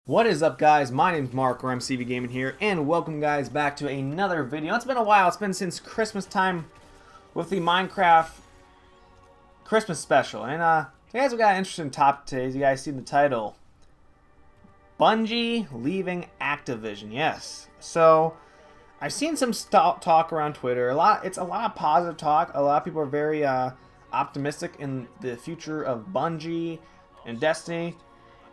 What is up, guys? My name's Mark, or MCV Gaming here, and welcome guys back to another video. It's been a while. It's been since Christmas time with the Minecraft Christmas special. And you guys have got an interesting topic today. As you guys see the title, Bungie leaving Activision. Yes. So I've seen some talk around Twitter. It's a lot of positive talk. A lot of people are very optimistic in the future of Bungie and Destiny,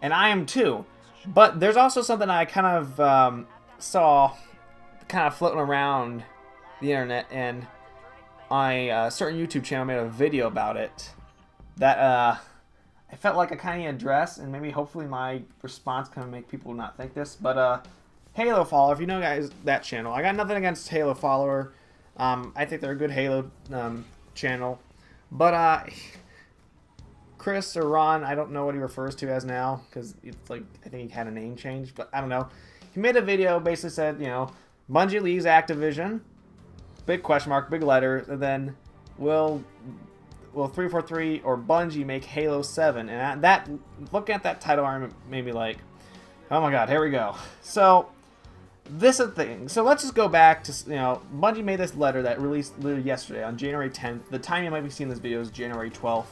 and I am too. But there's also something I kind of saw kind of floating around the internet, and on a certain YouTube channel made a video about it that I felt like I kind of addressed, and maybe hopefully my response kind of make people not think this. But Halo Follower, if you know guys that channel, I got nothing against Halo Follower. I think they're a good Halo channel. But Chris or Ron, I don't know what he refers to as now, because it's like, I think he had a name change, but I don't know. He made a video, basically said, you know, Bungie leaves Activision, big question mark, big letters, and then will 343 or Bungie make Halo 7? And that, looking at that title made me like, oh my god, here we go. So this is the thing. So let's just go back to, you know, Bungie made this letter that released literally yesterday on January 10th. The time you might be seeing this video is January 12th.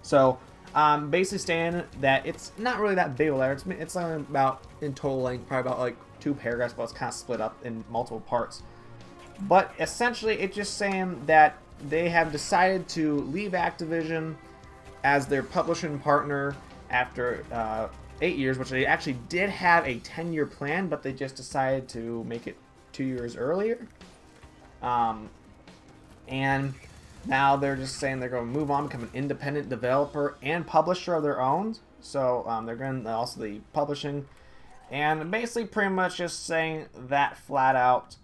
So, basically saying that it's not really that big of a letter. It's only about, in total length, probably about like 2 paragraphs, but it's kind of split up in multiple parts. But essentially, it's just saying that they have decided to leave Activision as their publishing partner after 8 years, which they actually did have a 10-year plan, but they just decided to make it 2 years earlier. And now they're just saying they're going to move on, become an independent developer and publisher of their own. So they're going to also the publishing, and basically pretty much just saying that flat out.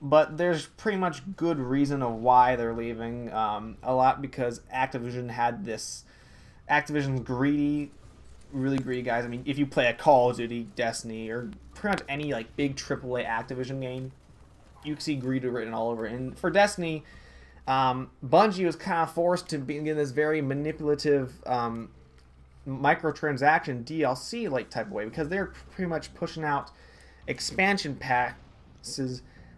But there's pretty much good reason of why they're leaving. A lot because Activision's greedy, really greedy guys. I mean, if you play a Call of Duty, Destiny, or pretty much any like big AAA Activision game, you can see greed written all over it. And for Destiny, Bungie was kind of forced to begin this very manipulative microtransaction DLC like type of way, because they're pretty much pushing out expansion packs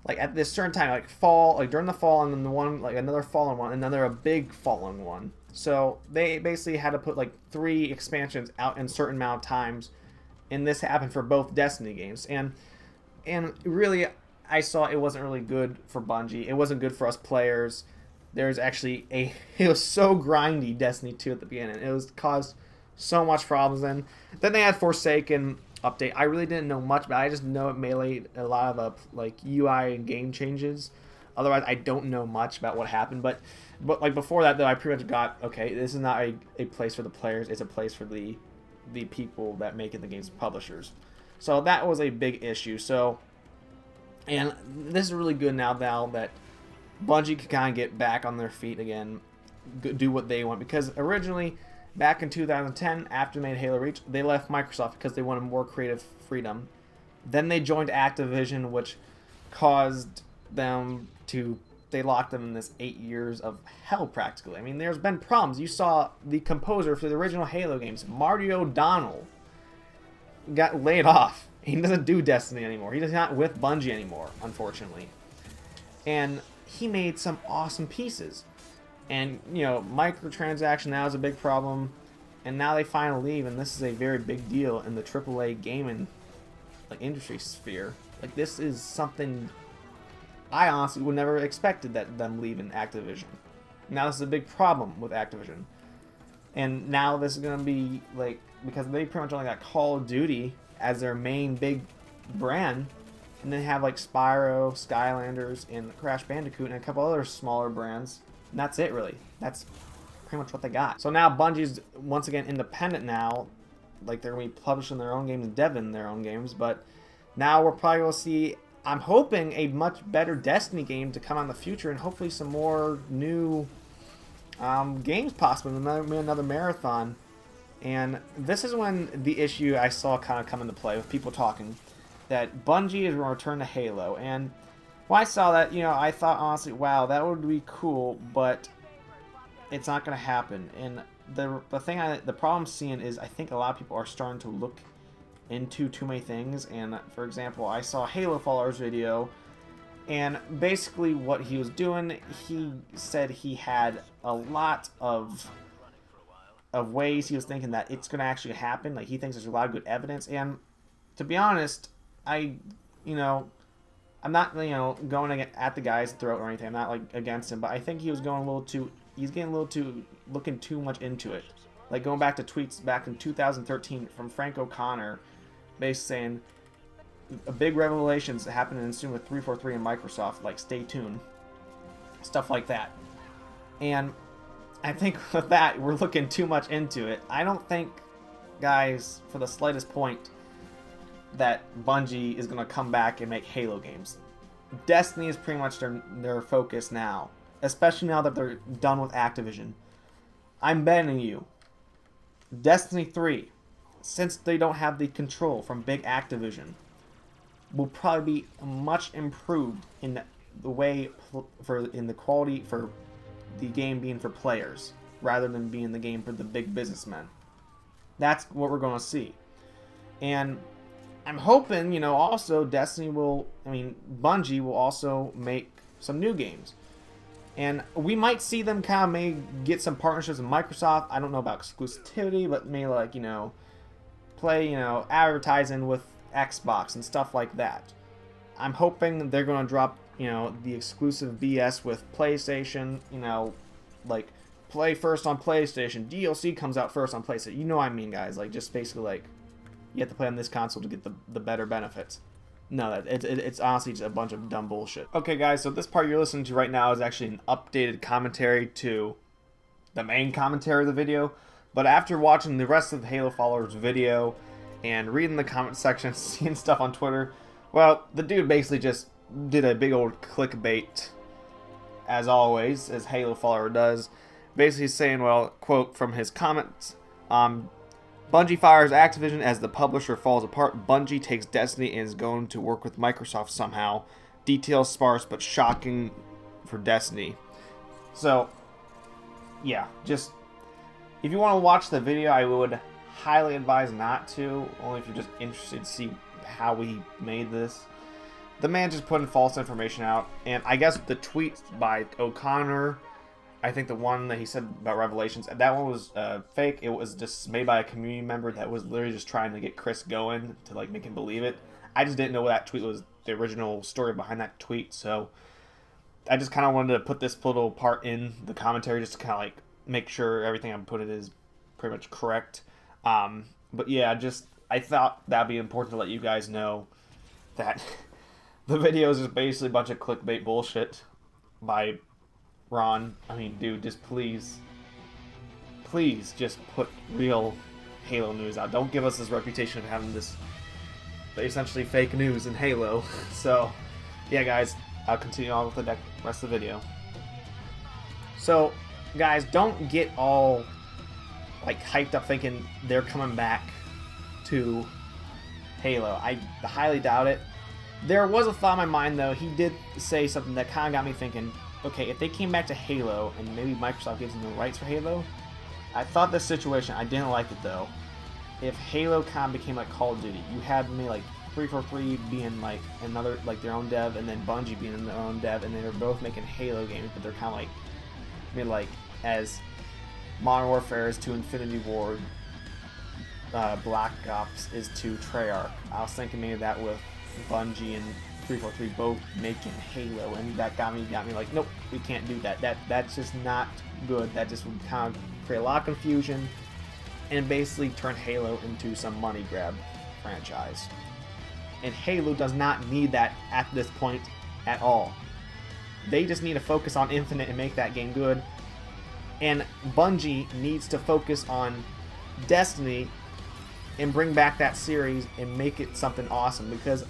like at this certain time, like fall, like during the fall, and then the one like another fallen one, and then they're a big fallen one. So they basically had to put like 3 expansions out in a certain amount of times, and this happened for both Destiny games. And really, I saw it wasn't really good for Bungie. It wasn't good for us players. There's actually it was so grindy, Destiny 2 at the beginning. It was caused so much problems. And then they had Forsaken update. I really didn't know much, but I just know it made a lot of like UI and game changes. Otherwise, I don't know much about what happened. But like before that, though, I pretty much got, okay, this is not a place for the players. It's a place for the people that make it, the game's publishers. So that was a big issue. So, and this is really good now that Bungie can kind of get back on their feet again, do what they want. Because originally, back in 2010, after they made Halo Reach, they left Microsoft because they wanted more creative freedom. Then they joined Activision, which caused them to, they locked them in this 8 years of hell practically. I mean, there's been problems. You saw the composer for the original Halo games, Marty O'Donnell, got laid off. He doesn't do Destiny anymore. He's not with Bungie anymore, unfortunately. And he made some awesome pieces. And, you know, microtransaction now is a big problem. And now they finally leave, and this is a very big deal in the AAA gaming like industry sphere. Like, this is something I honestly would never expected them leaving Activision. Now this is a big problem with Activision. And now this is going to be, like, because they pretty much only got Call of Duty as their main big brand, and then have like Spyro, Skylanders, and Crash Bandicoot, and a couple other smaller brands. And that's it, really. That's pretty much what they got. So now Bungie's once again independent now. Like, they're going to be publishing their own games and deving their own games. But now we're probably going to see, I'm hoping, a much better Destiny game to come out in the future, and hopefully some more new games possible, another marathon. And this is when the issue I saw kind of come into play with people talking that Bungie is going to return to Halo. And when I saw that, you know, I thought honestly, wow, that would be cool, but it's not going to happen. And the problem I'm seeing is I think a lot of people are starting to look into too many things. And for example, I saw Halo Followers video, and basically what he was doing, he said he had a lot of ways he was thinking that it's going to actually happen. Like, he thinks there's a lot of good evidence. And to be honest, I'm not, going at the guy's throat or anything. I'm not, like, against him. But I think he was going a little too, looking too much into it. Like, going back to tweets back in 2013 from Frank O'Connor, basically saying, a big revelations happening soon with 343 and Microsoft. Like, stay tuned. Stuff like that. And I think with that, we're looking too much into it. I don't think, guys, for the slightest point, that Bungie is going to come back and make Halo games. Destiny is pretty much their focus now. Especially now that they're done with Activision. I'm betting you, Destiny 3, since they don't have the control from big Activision, will probably be much improved in the way in the quality for the game being for players rather than being the game for the big businessmen. That's what we're going to see. And I'm hoping, also Bungie will also make some new games. And we might see them kind of may get some partnerships with Microsoft. I don't know about exclusivity, but may play, advertising with Xbox and stuff like that. I'm hoping that they're going to drop, the exclusive BS with PlayStation, like play first on PlayStation. DLC comes out first on PlayStation. You know what I mean, guys? Like, just basically like you have to play on this console to get the better benefits. No, it's honestly just a bunch of dumb bullshit. Okay, guys, so this part you're listening to right now is actually an updated commentary to the main commentary of the video. But after watching the rest of the Halo Followers video and reading the comment section, seeing stuff on Twitter, well, the dude basically just did a big old clickbait, as always, as Halo Follower does. Basically saying, well, quote from his comments, Bungie fires Activision as the publisher falls apart. Bungie takes Destiny and is going to work with Microsoft somehow. Details sparse but shocking for Destiny. So, yeah, just if you want to watch the video, I would highly advise not to, only if you're just interested to see how he made this. The man just putting false information out, and I guess the tweets by O'Connor, I think the one that he said about Revelations, that one was fake. It was just made by a community member that was literally just trying to get Chris going to like make him believe it. I just didn't know that tweet was the original story behind that tweet, so I just kind of wanted to put this little part in the commentary just to kind of like make sure everything I'm putting is pretty much correct. But yeah, I thought that'd be important to let you guys know that the video is just basically a bunch of clickbait bullshit by Ron. I mean, dude, just please just put real Halo news out. Don't give us this reputation of having this essentially fake news in Halo. So, yeah, guys, I'll continue on with the rest of the video. So, guys, don't get all like hyped up thinking they're coming back to Halo. I highly doubt it. There was a thought in my mind, though. He did say something that kind of got me thinking, okay, if they came back to Halo and maybe Microsoft gives them the rights for Halo, I thought this situation, I didn't like it, though. If Halo kind of became like Call of Duty, you had me like 343 being like another, like their own dev, and then Bungie being their own dev, and they're both making Halo games, but they're kind of like, maybe like as Modern Warfare is to Infinity Ward, Black Ops is to Treyarch. I was thinking maybe that with Bungie and 343 both making Halo, and that got me like, nope, we can't do that. That's just not good. That just would kind of create a lot of confusion and basically turn Halo into some money grab franchise. And Halo does not need that at this point at all. They just need to focus on Infinite and make that game good. And Bungie needs to focus on Destiny and bring back that series and make it something awesome, because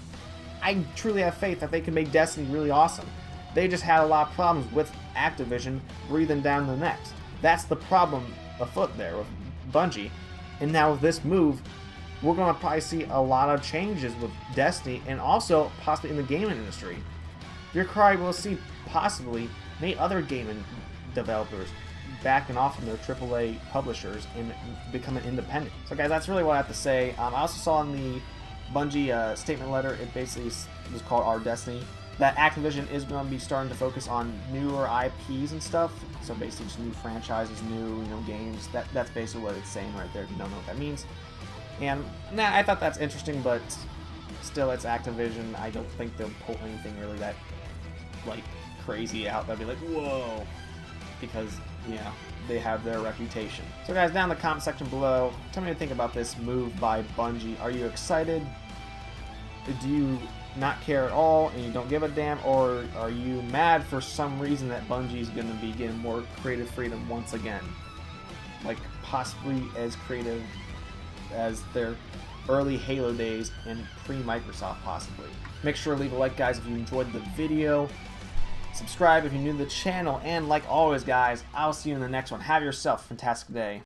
I truly have faith that they can make Destiny really awesome. They just had a lot of problems with Activision breathing down the necks. That's the problem afoot there with Bungie. And now with this move, we're going to probably see a lot of changes with Destiny and also possibly in the gaming industry. You're probably will see possibly many other gaming developers backing off from their AAA publishers and becoming independent. So guys, that's really what I have to say. I also saw in the Bungie statement letter, it basically was called Our Destiny, that Activision is going to be starting to focus on newer IPs and stuff. So basically just new franchises, new games. That's basically what it's saying right there, if you don't know what that means. And I thought that's interesting, but still, it's Activision. I don't think they'll pull anything really that like crazy out that'd be like, whoa, because they have their reputation. So guys, down in the comment section below, tell me what you think about this move by Bungie. Are you excited? Do you not care at all and you don't give a damn, or are you mad for some reason that Bungie's going to be getting more creative freedom once again, like possibly as creative as their early Halo days and pre-Microsoft possibly? Make sure to leave a like, guys, if you enjoyed the video. Subscribe if you're new to the channel, and like always, guys, I'll see you in the next one. Have yourself a fantastic day.